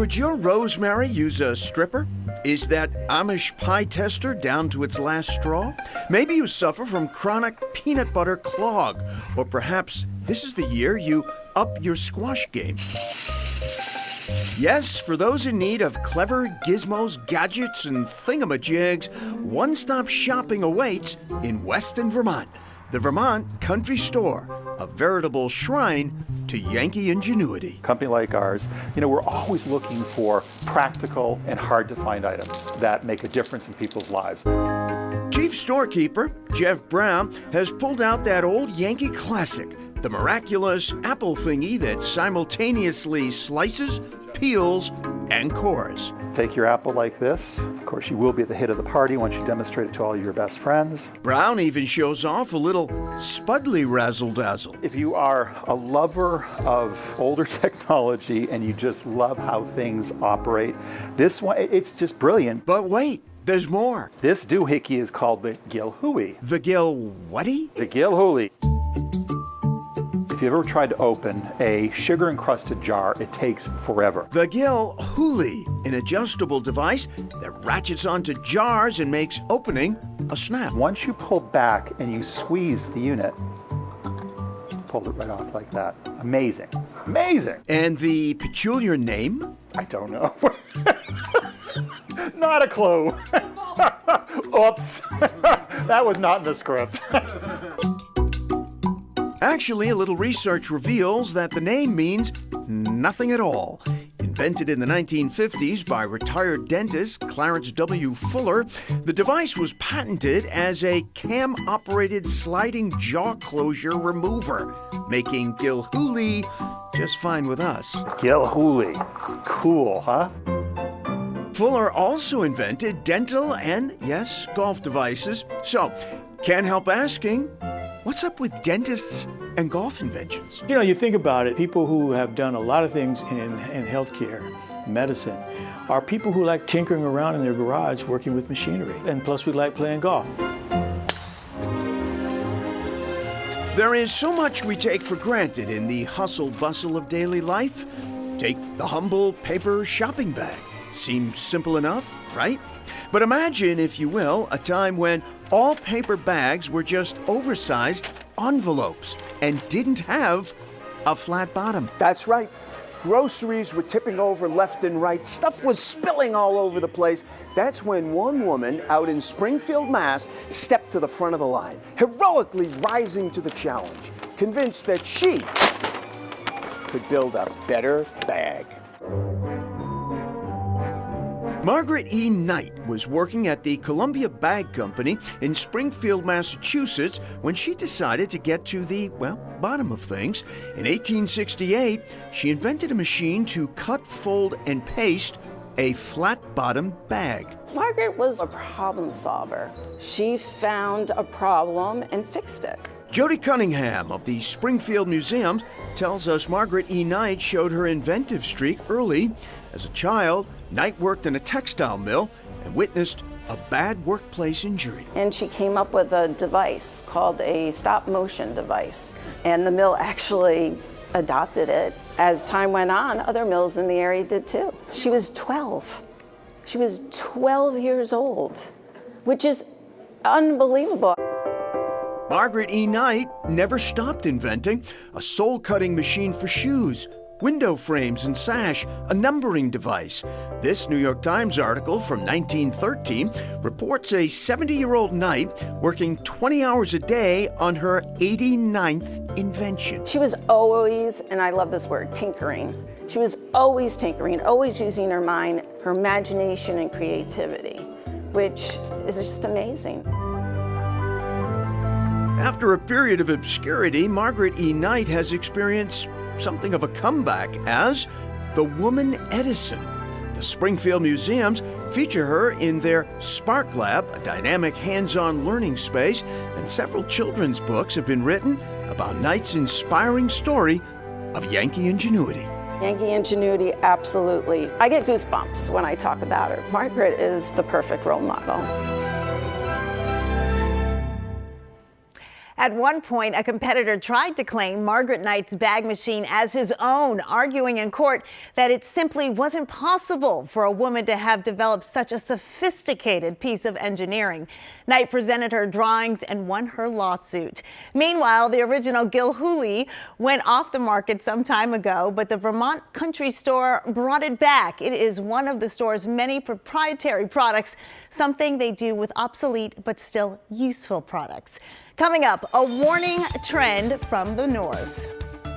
Could your rosemary use a stripper? Is that Amish pie tester down to its last straw? Maybe you suffer from chronic peanut butter clog, or perhaps this is the year you up your squash game. Yes, for those in need of clever gizmos, gadgets, and thingamajigs, one-stop shopping awaits in Weston, Vermont. The Vermont Country Store, a veritable shrine to Yankee ingenuity. A company like ours, we're always looking for practical and hard-to-find items that make a difference in people's lives. Chief storekeeper Jeff Brown has pulled out that old Yankee classic, the miraculous apple thingy that simultaneously slices, peels, and cores. Take your apple like this. Of course, you will be the hit of the party once you demonstrate it to all your best friends. Brown even shows off a little Spudley razzle-dazzle. If you are a lover of older technology and you just love how things operate, this one, it's just brilliant. But wait, there's more. This doohickey is called the Gilhooly. The Gil-whatty? The Gilhooly. If you've ever tried to open a sugar-encrusted jar, it takes forever. The Gilhooly, an adjustable device that ratchets onto jars and makes opening a snap. Once you pull back and you squeeze the unit, pull it right off like that. Amazing. Amazing. And the peculiar name? I don't know. Not a clue. Oops. That was not in the script. Actually, a little research reveals that the name means nothing at all. Invented in the 1950s by retired dentist Clarence W. Fuller, the device was patented as a cam-operated sliding jaw closure remover, making Gilhooly just fine with us. Gilhooly. Cool, huh? Fuller also invented dental and, yes, golf devices. So, can't help asking, what's up with dentists and golf inventions? You think about it, people who have done a lot of things in healthcare, medicine, are people who like tinkering around in their garage working with machinery. And plus we like playing golf. There is so much we take for granted in the hustle bustle of daily life. Take the humble paper shopping bag. Seems simple enough, right? But imagine, if you will, a time when all paper bags were just oversized envelopes and didn't have a flat bottom. That's right. Groceries were tipping over left and right. Stuff was spilling all over the place. That's when one woman out in Springfield, Mass, stepped to the front of the line, heroically rising to the challenge, convinced that she could build a better bag. Margaret E. Knight was working at the Columbia Bag Company in Springfield, Massachusetts, when she decided to get to the, bottom of things. In 1868, she invented a machine to cut, fold, and paste a flat-bottom bag. Margaret was a problem solver. She found a problem and fixed it. Jody Cunningham of the Springfield Museum tells us Margaret E. Knight showed her inventive streak early. As a child, Knight worked in a textile mill and witnessed a bad workplace injury. And she came up with a device called a stop-motion device. And the mill actually adopted it. As time went on, other mills in the area did too. She was 12. She was 12 years old, which is unbelievable. Margaret E. Knight never stopped inventing a sole-cutting machine for shoes, window frames and sash, a numbering device. This New York Times article from 1913 reports a 70-year-old Knight working 20 hours a day on her 89th invention. She was always, and I love this word, tinkering. She was always tinkering, always using her mind, her imagination and creativity, which is just amazing. After a period of obscurity, Margaret E. Knight has experienced something of a comeback as the Woman Edison. The Springfield Museums feature her in their Spark Lab, a dynamic hands-on learning space, and several children's books have been written about Knight's inspiring story of Yankee ingenuity. Yankee ingenuity, absolutely. I get goosebumps when I talk about her. Margaret is the perfect role model. At one point, a competitor tried to claim Margaret Knight's bag machine as his own, arguing in court that it simply wasn't possible for a woman to have developed such a sophisticated piece of engineering. Knight presented her drawings and won her lawsuit. Meanwhile, the original Gilhooly went off the market some time ago, but the Vermont Country Store brought it back. It is one of the store's many proprietary products, something they do with obsolete but still useful products. Coming up, a warning trend from the north.